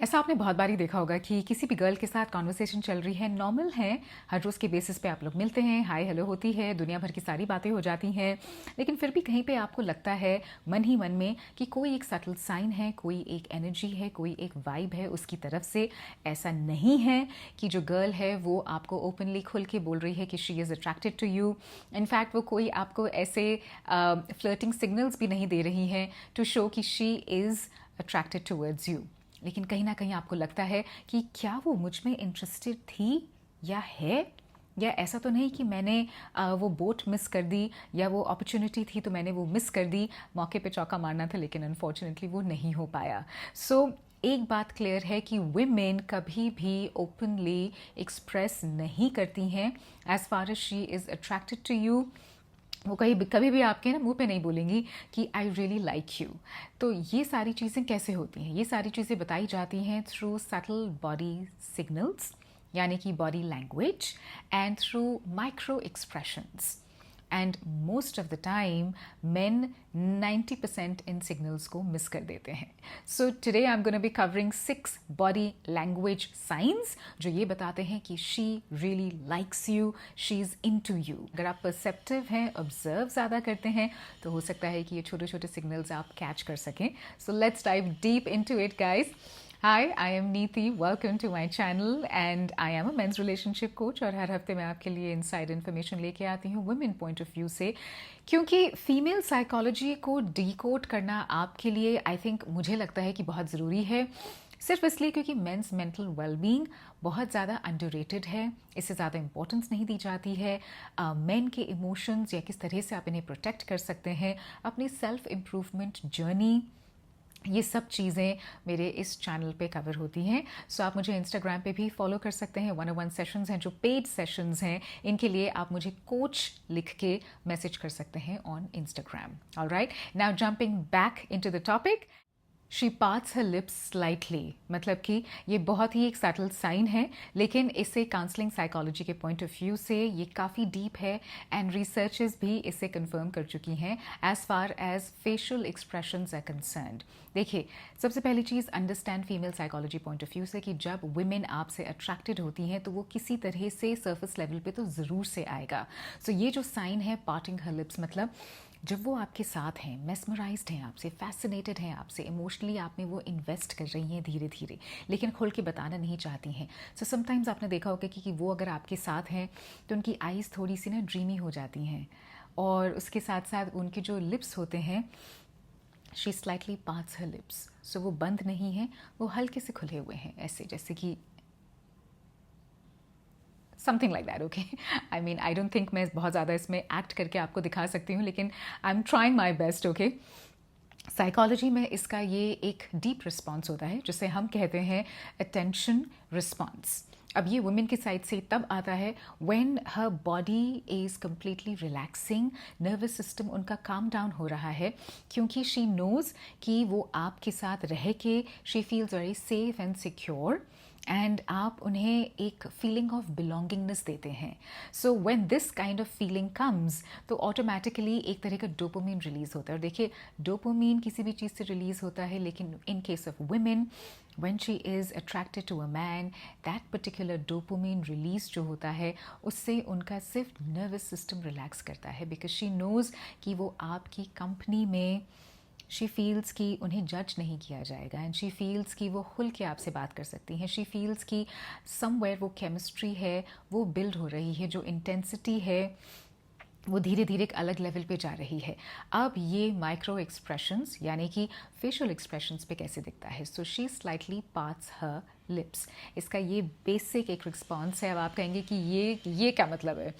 ऐसा आपने बहुत बारी देखा होगा कि किसी भी गर्ल के साथ कॉन्वर्सेशन चल रही है, नॉर्मल है, हर रोज़ के बेसिस पे आप लोग मिलते हैं, हाय हेलो होती है, दुनिया भर की सारी बातें हो जाती हैं, लेकिन फिर भी कहीं पे आपको लगता है मन ही मन में कि कोई एक सटल साइन है, कोई एक एनर्जी है, कोई एक वाइब है उसकी तरफ से। ऐसा नहीं है कि जो गर्ल है वो आपको ओपनली खुल के बोल रही है कि she is attracted to you. In fact वो कोई आपको ऐसे फ्लर्टिंग सिग्नल्स भी नहीं दे रही है टू शो कि she is attracted towards you. लेकिन कहीं ना कहीं आपको लगता है कि क्या वो मुझ में इंटरेस्टेड थी या है, या ऐसा तो नहीं कि मैंने वो बोट मिस कर दी, या वो अपॉर्चुनिटी थी तो मैंने वो मिस कर दी, मौके पे चौका मारना था लेकिन अनफॉर्चुनेटली वो नहीं हो पाया। सो एक बात क्लियर है कि वुमेन कभी भी ओपनली एक्सप्रेस नहीं करती हैं as far as she is attracted to you. वो कहीं कभी भी आपके ना मुंह पे नहीं बोलेंगी कि आई रियली लाइक यू। तो ये सारी चीज़ें कैसे होती हैं? ये सारी चीज़ें बताई जाती हैं थ्रू सटल बॉडी सिग्नल्स, यानी कि body language, and through micro expressions. And most of the time men 90% इन सिग्नल्स को मिस कर देते हैं। So today I am gonna be covering 6 body language science जो ये बताते हैं कि she really likes you, she is into you. अगर आप परसेप्टिव हैं, ऑब्जर्व ज़्यादा करते हैं, तो हो सकता है कि ये छोटे छोटे सिग्नल्स आप कैच कर सकें। So let's dive deep into it guys. Hi, I am Neeti. Welcome to my channel and I am a men's relationship coach और हर हफ्ते मैं आपके लिए इनसाइड इन्फॉर्मेशन लेके आती हूँ वुमेन पॉइंट ऑफ व्यू से, क्योंकि फीमेल साइकोलॉजी को डीकोड करना आपके लिए आई थिंक मुझे लगता है कि बहुत ज़रूरी है। सिर्फ इसलिए क्योंकि मेंस मेंटल वेलबींग बहुत ज़्यादा अंडररेटेड है, इससे ज़्यादा इंपॉर्टेंस नहीं दी जाती है। मेन के इमोशंस या किस तरह से आप इन्हें प्रोटेक्ट कर सकते हैं, अपनी सेल्फ इम्प्रूवमेंट जर्नी, ये सब चीज़ें मेरे इस चैनल पे कवर होती हैं। सो आप मुझे इंस्टाग्राम पे भी फॉलो कर सकते हैं। 101 सेशंस हैं जो पेड सेशंस हैं, इनके लिए आप मुझे कोच लिख के मैसेज कर सकते हैं on Instagram. Alright, now jumping back into the topic. She parts her lips slightly, मतलब कि ये बहुत ही एक सटल साइन है, लेकिन इसे काउंसलिंग साइकोलॉजी के पॉइंट ऑफ व्यू से ये काफ़ी डीप है एंड रिसर्चेस भी इसे कंफर्म कर चुकी हैं as far as facial expressions are concerned. देखिए, सबसे पहली चीज़ understand female psychology point of view से कि जब वुमेन आपसे अट्रैक्टेड होती हैं तो वो किसी तरह से सरफेस लेवल पे तो ज़रूर से आएगा। सो ये जो साइन है पार्टिंग हर लिप्स, मतलब जब वो आपके साथ हैं, मेस्मराइज्ड हैं आपसे, फैसिनेटेड हैं आपसे, इमोशनली आप में वो इन्वेस्ट कर रही हैं धीरे धीरे, लेकिन खुल के बताना नहीं चाहती हैं। सो समटाइम्स आपने देखा होगा कि वो अगर आपके साथ हैं तो उनकी आइज़ थोड़ी सी ना ड्रीमी हो जाती हैं, और उसके साथ साथ उनके जो लिप्स होते हैं, she slightly parts her lips. So वो बंद नहीं हैं, वो हल्के से खुले हुए हैं, ऐसे जैसे कि something like that. Okay, I mean I don't think मैं बहुत ज़्यादा इसमें एक्ट करके आपको दिखा सकती हूँ, लेकिन I am trying my best. Okay, psychology में इसका ये एक डीप रिस्पॉन्स होता है जिसे हम कहते हैं अटेंशन रिस्पॉन्स। अब ये वुमेन की साइड से तब आता है when her body is completely relaxing, nervous system उनका काम डाउन हो रहा है, क्योंकि शी नोज़ कि वो आपके साथ रह के she feels very safe and secure, and आप उन्हें एक फीलिंग ऑफ बिलोंगिंगनेस देते हैं। So when this kind of feeling comes तो ऑटोमेटिकली एक तरह का डोपामीन रिलीज़ होता है। और देखिए, डोपामीन किसी भी चीज़ से रिलीज़ होता है, लेकिन in case of women when she is attracted to a man, that particular dopamine release जो होता है उससे उनका सिर्फ नर्वस सिस्टम रिलैक्स करता है, बिकॉज शी नोज़ कि वो आपकी कंपनी में शी फील्स कि उन्हें जज नहीं किया जाएगा, एंड शी फील्स कि वो खुल के आपसे बात कर सकती हैं। शी फील्स कि समवेयर वो केमिस्ट्री है वो बिल्ड हो रही है, जो इंटेंसिटी है वो धीरे धीरे एक अलग लेवल पे जा रही है। अब ये माइक्रो एक्सप्रेशंस यानी कि फेशियल एक्सप्रेशंस पे कैसे दिखता है? सो she slightly parts her lips, इसका ये बेसिक एक रिस्पॉन्स है। अब आप कहेंगे कि ये क्या मतलब है?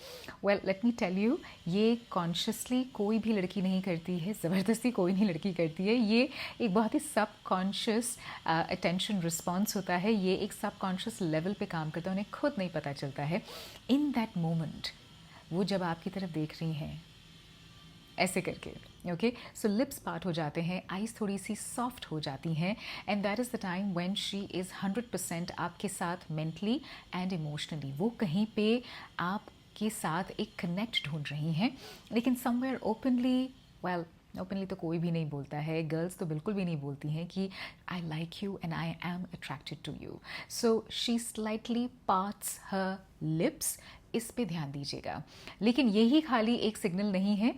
Well, let me tell you, ये कॉन्शियसली कोई भी लड़की नहीं करती है, ज़बरदस्ती कोई नहीं लड़की करती है। ये एक बहुत ही सब कॉन्शियस अटेंशन रिस्पॉन्स होता है, ये एक सब कॉन्शियस लेवल पे काम करता है, उन्हें खुद नहीं पता चलता है। इन दैट मोमेंट वो जब आपकी तरफ देख रही हैं ऐसे करके, ओके, सो लिप्स पार्ट हो जाते हैं, आइज़ थोड़ी सी सॉफ्ट हो जाती हैं, and that is the time when she is 100% आपके साथ मेंटली एंड इमोशनली। वो कहीं पे आपके साथ एक कनेक्ट ढूंढ रही हैं, लेकिन समवेयर ओपनली, वेल, ओपनली तो कोई भी नहीं बोलता है, गर्ल्स तो बिल्कुल भी नहीं बोलती हैं कि I like you and I am attracted to you. So she slightly parts her lips, इस पे ध्यान दीजिएगा। लेकिन यही खाली एक सिग्नल नहीं है,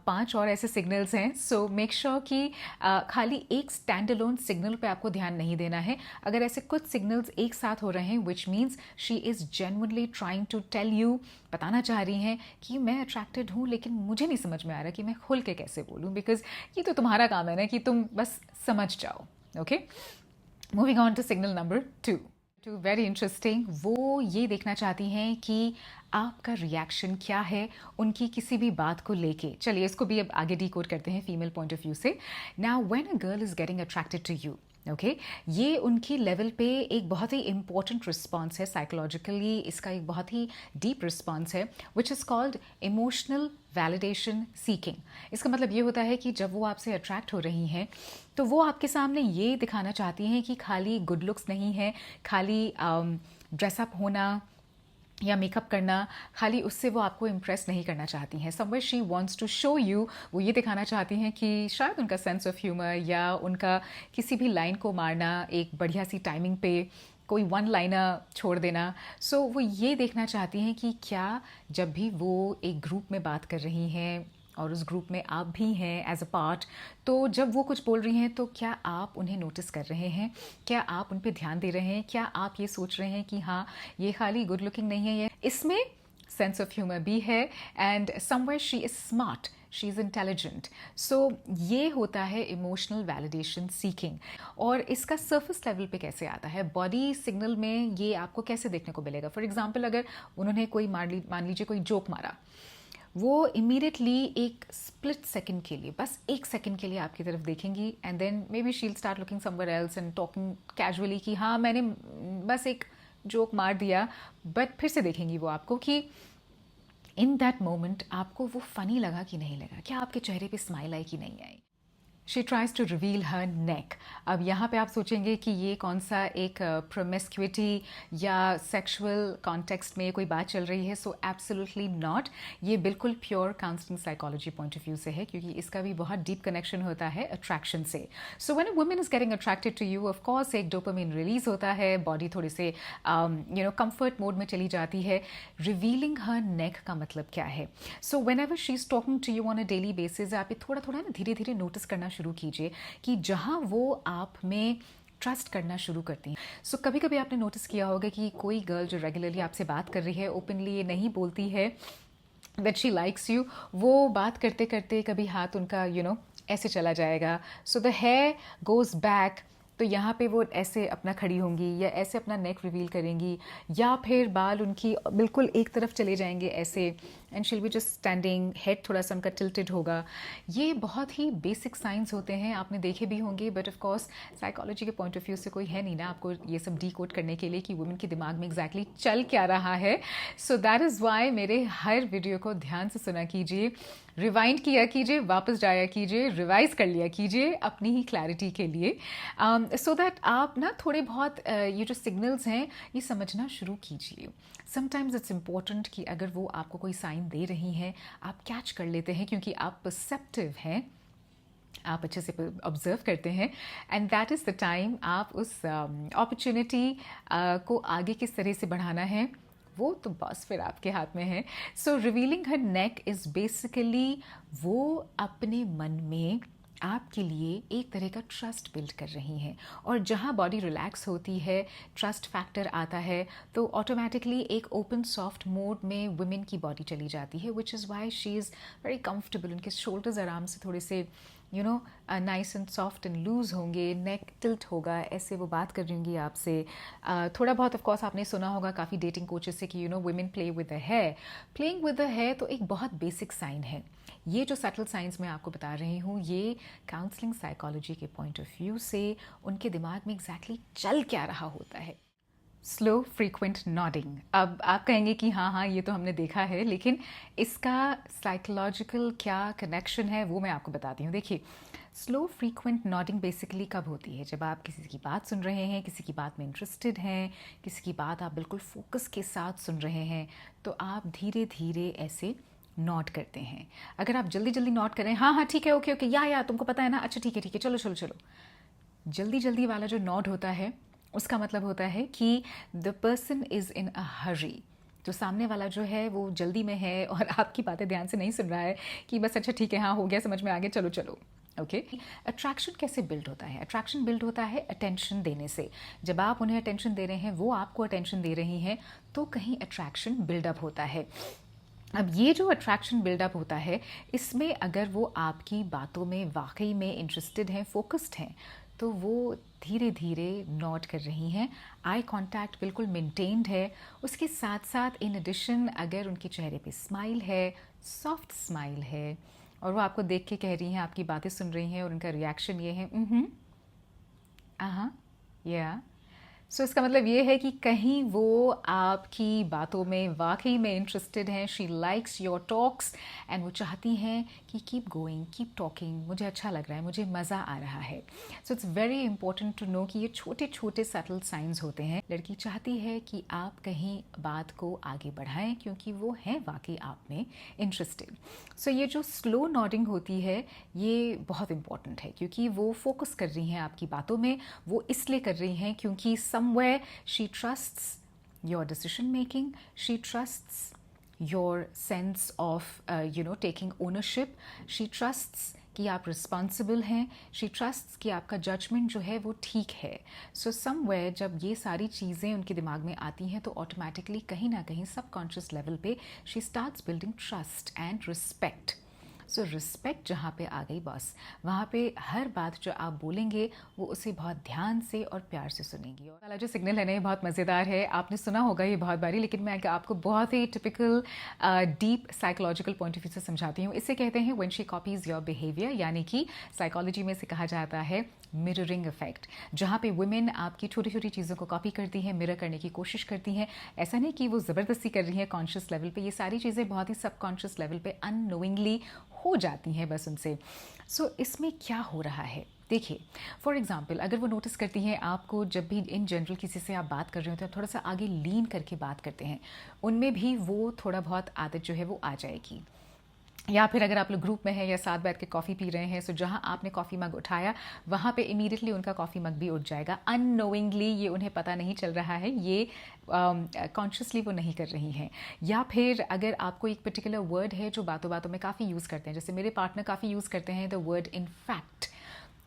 5 और ऐसे सिग्नल्स हैं। सो मेक श्योर कि खाली एक स्टैंड अलोन सिग्नल पे आपको ध्यान नहीं देना है। अगर ऐसे कुछ सिग्नल्स एक साथ हो रहे हैं, which means she is genuinely trying to tell you, बताना चाह रही हैं कि मैं अट्रैक्टेड हूँ, लेकिन मुझे नहीं समझ में आ रहा कि मैं खुल के कैसे बोलूँ, बिकॉज ये तो तुम्हारा काम है ना कि तुम बस समझ जाओ। Okay, moving on to signal number 2, very interesting. वो ये देखना चाहती हैं कि आपका रिएक्शन क्या है उनकी किसी भी बात को लेके। चलिए इसको भी अब आगे डीकोड करते हैं फीमेल पॉइंट ऑफ व्यू से। Now when a girl is getting attracted to you, okay, ये उनकी लेवल पे एक बहुत ही इंपॉर्टेंट रिस्पॉन्स है साइकोलॉजिकली, इसका एक बहुत ही डीप रिस्पॉन्स है, which is called emotional validation seeking. इसका मतलब ये होता है कि जब वो आपसे अट्रैक्ट हो रही हैं तो वो आपके सामने ये दिखाना चाहती हैं कि खाली गुड लुक्स नहीं है, खाली ड्रेसअप होना या मेकअप करना, खाली उससे वो आपको इम्प्रेस नहीं करना चाहती हैं। Somewhere she wants to show you, वो ये दिखाना चाहती हैं कि शायद उनका सेंस ऑफ ह्यूमर या उनका किसी भी लाइन को मारना एक बढ़िया सी टाइमिंग पे, कोई वन लाइनर छोड़ देना। सो वो ये देखना चाहती हैं कि क्या जब भी वो एक ग्रुप में बात कर रही हैं और उस ग्रुप में आप भी हैं एज अ पार्ट, तो जब वो कुछ बोल रही हैं तो क्या आप उन्हें नोटिस कर रहे हैं, क्या आप उन पे ध्यान दे रहे हैं, क्या आप ये सोच रहे हैं कि हाँ ये खाली गुड लुकिंग नहीं है, ये इसमें सेंस ऑफ ह्यूमर भी है, and somewhere she is smart, she is intelligent. So ये होता है इमोशनल वैलिडेशन सीकिंग। और इसका सरफेस लेवल पे कैसे आता है, बॉडी सिग्नल में ये आपको कैसे देखने को मिलेगा। फॉर एग्जाम्पल, अगर उन्होंने कोई मान लीजिए कोई जोक मारा, वो इमीडिएटली एक स्प्लिट सेकंड के लिए, बस एक सेकंड के लिए आपकी तरफ देखेंगी, एंड देन मे बी शील start looking somewhere else and talking casually कि हाँ मैंने बस एक जोक मार दिया, बट फिर से देखेंगी वो आपको कि इन दैट मोमेंट आपको वो फनी लगा कि नहीं लगा, क्या आपके चेहरे पे स्माइल आई कि नहीं आई। शी ट्राइज टू रिवील हर नेक। अब यहाँ पे आप सोचेंगे कि ये कौन सा एक प्रोमिस्क्यूटी या सेक्सुअल कॉन्टेक्स्ट में कोई बात चल रही है। सो एब्सोल्युटली नॉट, ये बिल्कुल pure counselling psychology point of view से है, क्योंकि इसका भी बहुत डीप कनेक्शन होता है अट्रैक्शन से। So when a woman is getting attracted to you, of course एक डोपामिन रिलीज होता है, बॉडी थोड़े से कंफर्ट मोड में चली जाती है। रिवीलिंग हर नेक का मतलब क्या है? So whenever she is talking to you on a daily basis, आप ये थोड़ा थोड़ा ना धीरे धीरे नोटिस करना शुरू कीजिए कि जहां वो आप में ट्रस्ट करना शुरू करती हैं। सो कभी कभी आपने नोटिस किया होगा कि कोई गर्ल जो रेगुलरली आपसे बात कर रही है, ओपनली ये नहीं बोलती है दैट शी लाइक्स यू, वो बात करते करते कभी हाथ उनका ऐसे चला जाएगा, so the hair goes back, तो यहाँ पे वो ऐसे अपना खड़ी होंगी या ऐसे अपना नेक रिवील करेंगी, या फिर बाल उनकी बिल्कुल एक तरफ चले जाएंगे ऐसे, and she'll be just standing, head थोड़ा सा उनका टिल्टेड होगा। ये बहुत ही बेसिक साइंस होते हैं, आपने देखे भी होंगे, बट ऑफ कोर्स साइकोलॉजी के पॉइंट ऑफ व्यू से कोई है नहीं ना आपको ये सब डी कोड करने के लिए कि वुमेन के दिमाग में एग्जैक्टली चल क्या रहा है। सो दैट इज़ वाई मेरे हर वीडियो को ध्यान से सुना कीजिए, रिवाइंड किया कीजिए, वापस जाया कीजिए, रिवाइज कर लिया कीजिए अपनी ही क्लैरिटी के लिए, सो दैट आप ना थोड़े बहुत ये जो सिग्नल्स हैं ये समझना शुरू कीजिए। समटाइम्स इट्स इम्पॉर्टेंट कि अगर वो आपको कोई साइन दे रही हैं, आप कैच कर लेते हैं, क्योंकि आप परसेप्टिव हैं, आप अच्छे से ऑब्जर्व करते हैं, and that is the time आप उस अपॉर्चुनिटी को आगे किस तरह से बढ़ाना है वो तो बस फिर आपके हाथ में है। So revealing her neck is basically वो अपने मन में आपके लिए एक तरह का ट्रस्ट बिल्ड कर रही हैं, और जहाँ बॉडी रिलैक्स होती है, ट्रस्ट फैक्टर आता है, तो ऑटोमेटिकली एक ओपन सॉफ्ट मोड में वुमेन की बॉडी चली जाती है, which is why she is very comfortable. उनके शोल्डर्स आराम से थोड़े से nice and soft and loose होंगे, नेक टिल्ट होगा, ऐसे वो बात कर रही होंगी आपसे। थोड़ा बहुत ऑफ कोर्स आपने सुना होगा काफ़ी डेटिंग कोचेस से कि women play with the hair. Playing with the hair तो एक बहुत बेसिक साइन है। ये जो सटल साइंस मैं आपको बता रही हूँ, ये काउंसलिंग साइकोलॉजी के पॉइंट ऑफ व्यू से उनके दिमाग में एग्जैक्टली चल क्या रहा होता है। Slow frequent nodding. अब आप कहेंगे कि हाँ हाँ ये तो हमने देखा है, लेकिन इसका साइकोलॉजिकल क्या कनेक्शन है वो मैं आपको बताती हूँ। देखिए, स्लो फ्रीक्वेंट नॉडिंग बेसिकली कब होती है? जब आप किसी की बात सुन रहे हैं, किसी की बात में इंटरेस्टेड हैं, किसी की बात आप बिल्कुल फोकस के साथ सुन रहे हैं, तो आप धीरे धीरे ऐसे नॉड करते हैं। अगर आप जल्दी जल्दी नॉड करें, हाँ हाँ ठीक है, ओके ओके, या तुमको पता है ना, अच्छा ठीक है चलो चलो चलो, जल्दी जल्दी वाला जो नॉड होता है उसका मतलब होता है कि द पर्सन इज़ इन अ हरी। जो सामने वाला जो है वो जल्दी में है और आपकी बातें ध्यान से नहीं सुन रहा है कि बस अच्छा ठीक है, हाँ हो गया, समझ में आ गया, चलो चलो। ओके, अट्रैक्शन कैसे बिल्ड होता है? अट्रैक्शन बिल्ड होता है अटेंशन देने से। जब आप उन्हें अटेंशन दे रहे हैं, वो आपको अटेंशन दे रही हैं, तो कहीं अट्रैक्शन बिल्डअप होता है। अब ये जो अट्रैक्शन बिल्डअप होता है, इसमें अगर वो आपकी बातों में वाकई में इंटरेस्टेड हैं, फोकस्ड हैं, तो वो धीरे धीरे नॉड कर रही हैं, आई कांटेक्ट बिल्कुल मेंटेन्ड है। उसके साथ साथ इन एडिशन अगर उनके चेहरे पे स्माइल है, सॉफ्ट स्माइल है, और वो आपको देख के कह रही हैं, आपकी बातें सुन रही हैं, और उनका रिएक्शन ये है हाँ या, सो इसका मतलब ये है कि कहीं वो आपकी बातों में वाकई में इंटरेस्टेड हैं, she likes your talks, and वो चाहती हैं कि कीप गोइंग, कीप टॉकिंग, मुझे अच्छा लग रहा है, मुझे मज़ा आ रहा है। So it's very important to know कि ये छोटे छोटे सटल साइंस होते हैं। लड़की चाहती है कि आप कहीं बात को आगे बढ़ाएं, क्योंकि वो हैं वाकई आप में इंटरेस्टेड। सो ये जो स्लो नॉडिंग होती है, ये बहुत इंपॉर्टेंट है, क्योंकि वो फोकस कर रही हैं आपकी बातों में। वो इसलिए कर रही हैं क्योंकि somewhere she trusts your decision making, she trusts your sense of taking ownership, she trusts कि आप रिस्पॉन्सिबल हैं, शी ट्रस्ट्स कि आपका जजमेंट जो है वो ठीक है। सो समवेयर जब ये सारी चीज़ें उनके दिमाग में आती हैं, तो ऑटोमेटिकली कहीं ना कहीं सबकॉन्शियस लेवल पे she starts building trust and respect. So respect जहाँ पे आ गई बॉस, वहाँ पे हर बात जो आप बोलेंगे वो उसे बहुत ध्यान से और प्यार से सुनेंगी। और वाला जो सिग्नल है ना, ये बहुत मज़ेदार है, आपने सुना होगा ये बहुत बारी, लेकिन मैं आपको बहुत ही typical deep psychological point of view से समझाती हूँ। इसे कहते हैं when she copies your behaviour, यानी कि साइकोलॉजी में इसे कहा जाता है मिररिंग इफेक्ट, जहाँ पे वुमेन आपकी छोटी छोटी चीज़ों को कॉपी करती हैं, मिरर करने की कोशिश करती हैं। ऐसा नहीं कि वो ज़बरदस्ती कर रही हैं कॉन्शियस लेवल पे, ये सारी चीज़ें बहुत ही सबकॉन्शियस लेवल पे अननोइंगली हो जाती हैं बस उनसे। सो इसमें क्या हो रहा है, देखिए फॉर एग्जाम्पल, अगर वो नोटिस करती हैं आपको, जब भी इन जनरल किसी से आप बात कर रहे होते हैं, थोड़ा सा आगे लीन करके बात करते हैं, उनमें भी वो थोड़ा बहुत आदत जो है वो आ जाएगी। या फिर अगर आप लोग ग्रुप में हैं या साथ बैठ के कॉफ़ी पी रहे हैं, सो जहाँ आपने कॉफ़ी मग उठाया, वहाँ पे इमीडिएटली उनका कॉफ़ी मग भी उठ जाएगा अननोइंगली। ये उन्हें पता नहीं चल रहा है, ये कॉन्शियसली वो नहीं कर रही हैं। या फिर अगर आपको एक पर्टिकुलर वर्ड है जो बातों बातों में काफ़ी यूज़ करते हैं, जैसे मेरे पार्टनर काफ़ी यूज़ करते हैं द वर्ड इन फैक्ट,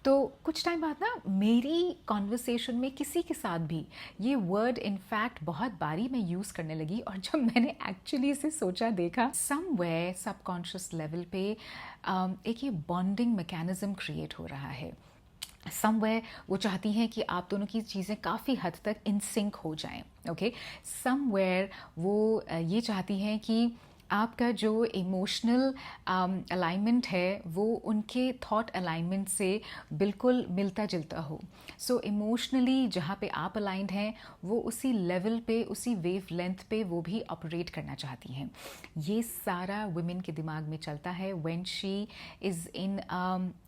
तो कुछ टाइम बाद ना मेरी कॉन्वर्सेशन में किसी के साथ भी ये वर्ड इनफैक्ट बहुत बारी मैं यूज़ करने लगी, और जब मैंने एक्चुअली इसे सोचा देखा, समवेयर सबकॉन्शियस लेवल पे एक ये बॉन्डिंग मैकेनिज्म क्रिएट हो रहा है। समवेयर वो चाहती हैं कि आप दोनों की चीज़ें काफ़ी हद तक इन सिंक हो जाएं। ओके, समवेयर वो ये चाहती हैं कि आपका जो इमोशनल अलाइनमेंट है वो उनके थॉट अलाइनमेंट से बिल्कुल मिलता जुलता हो। सो इमोशनली जहाँ पे आप अलाइंड हैं, वो उसी लेवल पे, उसी वेव लेंथ पे वो भी ऑपरेट करना चाहती हैं। ये सारा वुमेन के दिमाग में चलता है when she is in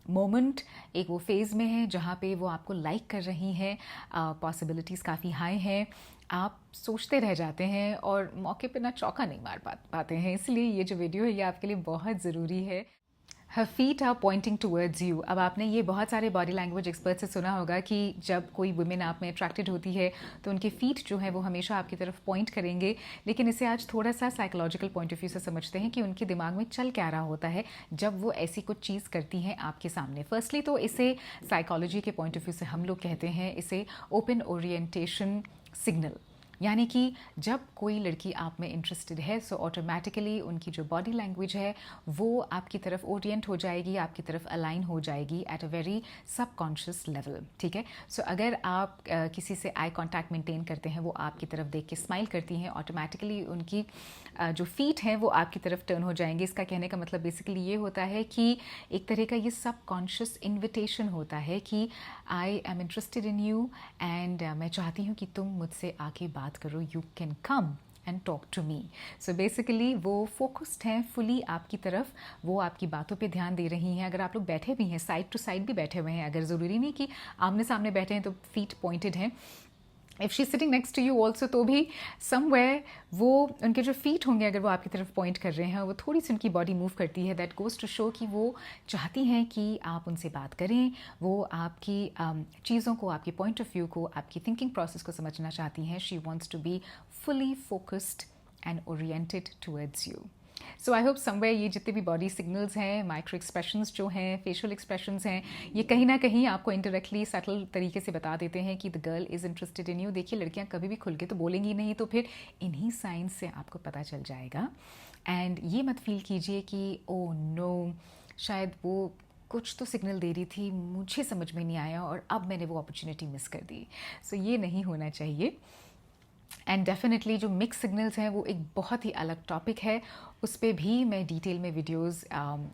moment, एक वो फेज़ में है जहाँ पे वो आपको लाइक कर रही हैं, पॉसिबिलिटीज़ काफ़ी हाई हैं, आप सोचते रह जाते हैं और मौके पे ना चौका नहीं मार पाते हैं। इसलिए ये जो वीडियो है ये आपके लिए बहुत ज़रूरी है। हर feet are pointing towards you. अब आपने ये बहुत सारे बॉडी लैंग्वेज एक्सपर्ट से सुना होगा कि जब कोई वुमेन आप में अट्रैक्टेड होती है तो उनके फीट जो है वो हमेशा आपकी तरफ पॉइंट करेंगे। लेकिन इसे आज थोड़ा सा साइकोलॉजिकल पॉइंट ऑफ व्यू से समझते हैं कि उनके दिमाग में चल क्या रहा होता है जब वो ऐसी कुछ चीज़ करती हैं आपके सामने। फर्स्टली तो इसे साइकोलॉजी के पॉइंट ऑफ व्यू से हम लोग कहते हैं इसे ओपन ओरिएंटेशन सिग्नल, यानी कि जब कोई लड़की आप में इंटरेस्टेड है, सो ऑटोमेटिकली उनकी जो बॉडी लैंग्वेज है वो आपकी तरफ ओरिएंट हो जाएगी, आपकी तरफ अलाइन हो जाएगी at a very subconscious level. ठीक है, सो अगर आप किसी से आई कांटेक्ट मेंटेन करते हैं, वो आपकी तरफ देख के स्माइल करती हैं, ऑटोमेटिकली उनकी जो फीट हैं वो आपकी तरफ टर्न हो जाएंगे। इसका कहने का मतलब बेसिकली ये होता है कि एक तरह का ये सबकॉन्शियस इन्विटेशन होता है कि I am interested in you and मैं चाहती हूँ कि तुम मुझसे आके बात करो, you can come and talk to me. So basically वो फोकस्ड हैं फुली आपकी तरफ, वो आपकी बातों पे ध्यान दे रही हैं। अगर आप लोग बैठे भी हैं, साइड टू साइड भी बैठे हुए हैं, अगर ज़रूरी नहीं कि आमने सामने बैठे हैं तो फीट पॉइंटेड हैं, if she sitting next to you also तो भी समवेयर वो उनके जो फीट होंगे अगर वो आपकी तरफ पॉइंट कर रहे हैं वो थोड़ी सी उनकी बॉडी मूव करती है, दैट गोज़ टू शो कि वो चाहती हैं कि आप उनसे बात करें, वो आपकी चीज़ों को, आपकी पॉइंट ऑफ व्यू को, आपकी थिंकिंग प्रोसेस को समझना चाहती हैं. She wants to be fully focused and oriented towards you. So I hope somewhere ये जितने भी बॉडी सिग्नल्स हैं, माइक्रो एक्सप्रेशंस जो हैं, फेशियल एक्सप्रेशंस हैं, ये कहीं ना कहीं आपको इंटरेक्टली सटल तरीके से बता देते हैं कि the girl is interested in you. देखिए लड़कियां कभी भी खुल के तो बोलेंगी नहीं, तो फिर इन्हीं साइंस से आपको पता चल जाएगा. एंड ये मत फील कीजिए कि ओ नो शायद वो कुछ तो सिग्नल दे रही थी, मुझे समझ में नहीं आया और अब मैंने वो अपॉर्चुनिटी मिस कर दी. सो ये नहीं होना चाहिए. एंड डेफिनेटली जो मिक्स सिग्नल्स हैं वो एक बहुत ही अलग टॉपिक है, उस पर भी मैं डिटेल में वीडियोस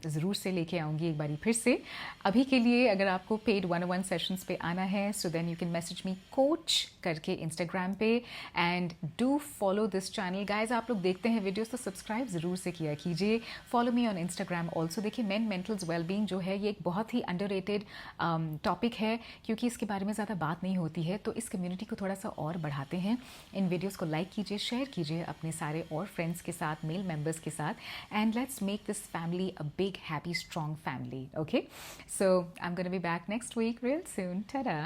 ज़रूर से लेके आऊँगी एक बारी फिर से. अभी के लिए अगर आपको पेड 101 सेशंस पे आना है so then you can message me coach करके इंस्टाग्राम पे and do follow this channel. Guys आप लोग देखते हैं वीडियोस तो सब्सक्राइब ज़रूर से किया कीजिए. Follow me on Instagram also. देखिए मेन मेंटल्स वेलबींग जो है ये एक बहुत ही अंडररेटेड टॉपिक है क्योंकि इसके बारे में ज़्यादा बात नहीं होती है, तो इस कम्युनिटी को थोड़ा सा और बढ़ाते हैं. इन वीडियोस को लाइक कीजिए, शेयर कीजिए अपने सारे और फ्रेंड्स के साथ, मेल मेंबर्स के साथ, and let's make this family a big, happy, strong family. Okay, so I'm gonna be back next week real soon. Ta-da.